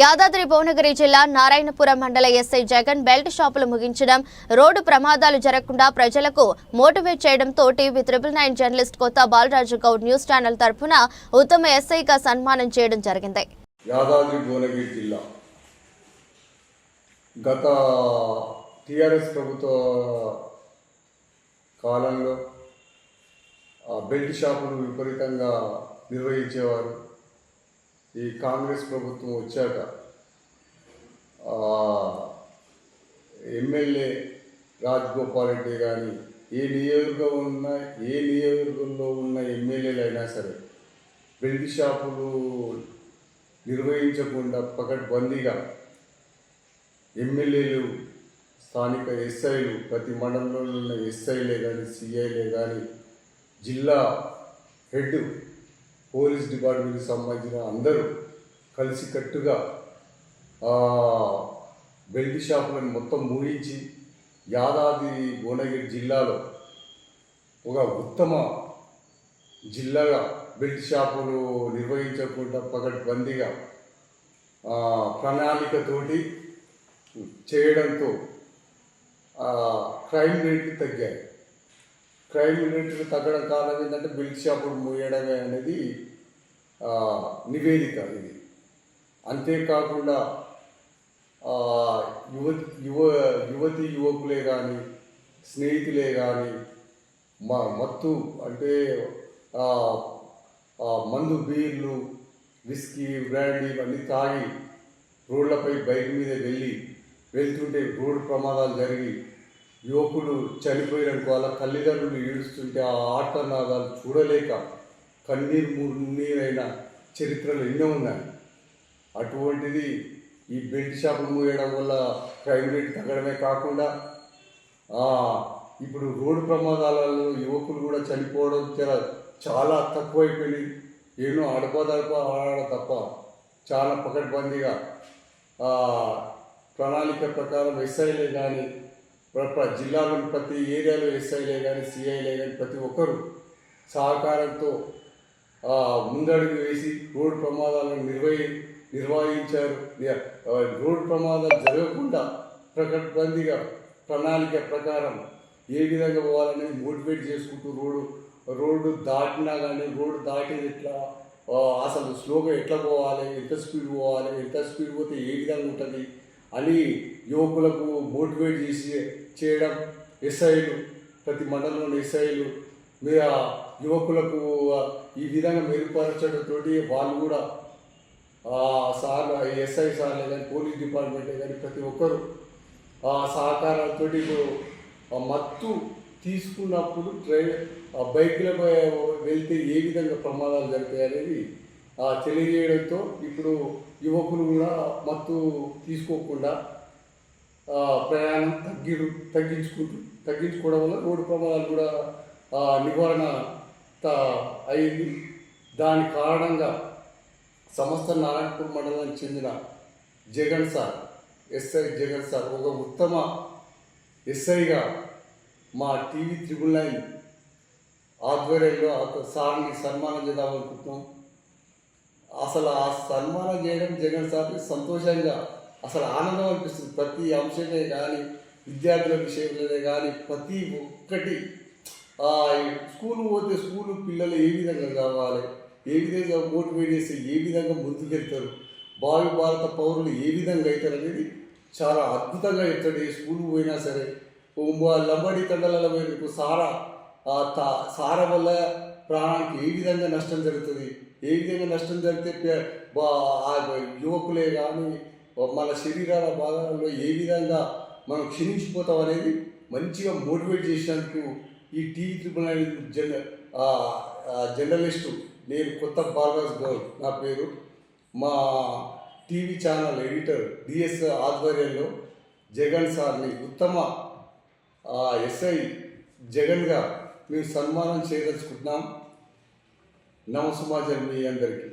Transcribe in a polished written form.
యాదాద్రి భువనగిరి జిల్లా నారాయణపురం మండల SI Jagan belt షాపులు ముగించడం, రోడ్డు ప్రమాదాలు జరగకుండా ప్రజలకు మోటివేట్ చేయడంతో టీవీ 999 జర్నలిస్ట్ కొత్త బాలరాజు గౌడ్ న్యూస్ ఛానల్ తరఫున ఉత్తమ ఎస్ఐగా సన్మానం చేయడం జరిగింది. యాదాద్రి భువనగిరి జిల్లా గత టీఆర్ఎస్ ప్రభుత్వ కాలంలో బెల్ట్ షాపులు విపరీతంగా నిర్వహించేవారు. ఈ కాంగ్రెస్ ప్రభుత్వం వచ్చాక ఎమ్మెల్యే రాజగోపాల్ రెడ్డి కానీ ఏ నియోజకవర్గంలో ఉన్న ఎమ్మెల్యేలు అయినా సరే బెల్ట్ షాపులు నిర్వహించకుండా పకడ్బందీగా ఎమ్మెల్యేలు, స్థానిక ఎస్ఐలు, ప్రతి మండలంలో ఉన్న ఎస్ఐలే కానీ సిఐలే కానీ జిల్లా హెడ్ పోలీస్ డిపార్ట్మెంట్కి సంబంధించిన అందరూ కలిసికట్టుగా బెల్ట్ షాపులను మొత్తం ముగించి యాదాద్రి భువనగిరి జిల్లాలో ఒక ఉత్తమ జిల్లాగా బెల్ట్ షాపులు నిర్వహించకుండా పకడ్బందీగా ప్రణాళికతోటి చేయడంతో క్రైమ్ రేట్లు తగ్గాయి. క్రైమ్ రేట్లు తగ్గడం కారణం ఏంటంటే బెల్ట్ షాపులు మూయడమే అనేది నివేదిక ఇది. అంతేకాకుండా యువతి యువకులే కానీ స్నేహితులే కానీ మత్తు అంటే మందు, బీర్లు, విస్కీ, బ్రాండీ ఇవన్నీ తాగి రోడ్లపై బైక్ మీద వెళ్తుంటే రోడ్డు ప్రమాదాలు జరిగి యువకులు చనిపోయినందుకు వాళ్ళ తల్లిదండ్రులు ఏడుస్తుంటే ఆ ఆర్తనాదాలు చూడలేక కన్నీరైన చరిత్రలు ఎన్నో ఉన్నాయి. అటువంటిది ఈ బెల్ట్ షాపులు మూయడం వల్ల క్రైమ్ రేట్ తగ్గడమే కాకుండా ఇప్పుడు రోడ్డు ప్రమాదాలలో యువకులు కూడా చనిపోవడం చాలా తక్కువైపోయింది. ఏమో ఆడ తప్ప చాలా పకడ్బందీగా ప్రణాళిక ప్రకారం ఎస్ఐలే కానీ జిల్లాలోని ప్రతి ఏరియాలో ఎస్ఐలే కానీ సిఐలే కానీ ప్రతి ఒక్కరూ సహకారంతో ముందడుగు వేసి రోడ్డు ప్రమాదాలను నిర్వహించారు. రోడ్డు ప్రమాదాలు జరగకుండా పకడ్బందీగా ప్రణాళిక ప్రకారం ఏ విధంగా పోవాలనేది మోటివేట్ చేసుకుంటూ రోడ్డు దాటినా కానీ రోడ్డు దాటేది ఎట్లా, అసలు స్లోగా ఎట్లా పోవాలి, ఎంత స్పీడ్ పోవాలి, ఎంత స్పీడ్ పోతే ఏ విధంగా ఉంటుంది అని యువకులకు మోటివేట్ చేయడం ఎస్ఐలు, ప్రతి మండలంలోని ఎస్ఐలు మీద యువకులకు ఈ విధంగా మెరుగుపరచడంతో వాళ్ళు కూడా సార్లు ఎస్ఐ సార్లే కానీ పోలీస్ డిపార్ట్మెంటే కానీ ప్రతి ఒక్కరు సహకారంతో మత్తు తీసుకున్నప్పుడు బైక్లపై వెళ్తే ఏ విధంగా ప్రమాదాలు జరుగుతాయి అనేది తెలియజేయడంతో ఇప్పుడు యువకులు కూడా మత్తు తీసుకోకుండా ప్రయాణం తగ్గించుకోవడం వల్ల రోడ్డు ప్రమాదాలు కూడా నివారణ అయింది. దాని కారణంగా సమస్త నారాయణపూర్ మండలానికి చెందిన Jagan sir, SI Jagan sir ఒక ఉత్తమ ఎస్ఐగా మా టీవీ 999 ఆధ్వర్యంలో సార్ని సన్మానం చేద్దామనుకుంటున్నాం. అసలు ఆ సన్మానం చేయడం జగన్ సార్కి సంతోషంగా అసలు ఆనందం అనిపిస్తుంది. ప్రతి అంశమే కానీ విద్యార్థుల విషయంలోనే కానీ ప్రతి ఒక్కటి స్కూల్ పోతే స్కూలు పిల్లలు ఏ విధంగా కావాలి, ఏ విధంగా మోటివేట్ చేసి ఏ విధంగా ముందుకెళ్తారు, భావి భారత పౌరులు ఏ విధంగా అవుతారు అనేది చాలా అద్భుతంగా చెప్తాడు. ఏ స్కూల్ పోయినా సరే లంబడి తండలలో పోయినప్పుడు సార వల్ల ప్రాణానికి ఏ విధంగా నష్టం జరుగుతుంది, ఏ విధంగా నష్టం జరిగితే యువకులే కానీ మన శరీరాల భాగాలలో ఏ విధంగా మనం క్షీణించిపోతాం అనేది మంచిగా మోటివేట్ చేసినందుకు ఈ టీవీ 999 జర్నలిస్టు నేను కొత్త బాలరాజు గౌడ్ నా పేరు, మా టీవీ ఛానల్ ఎడిటర్ డిఎస్ ఆధ్వర్యంలో జగన్ సార్ని ఉత్తమ ఎస్ఐ జగన్గా మేము సన్మానం చేయదలుచుకుంటున్నాం. నమస్కారం మీ అందరికీ.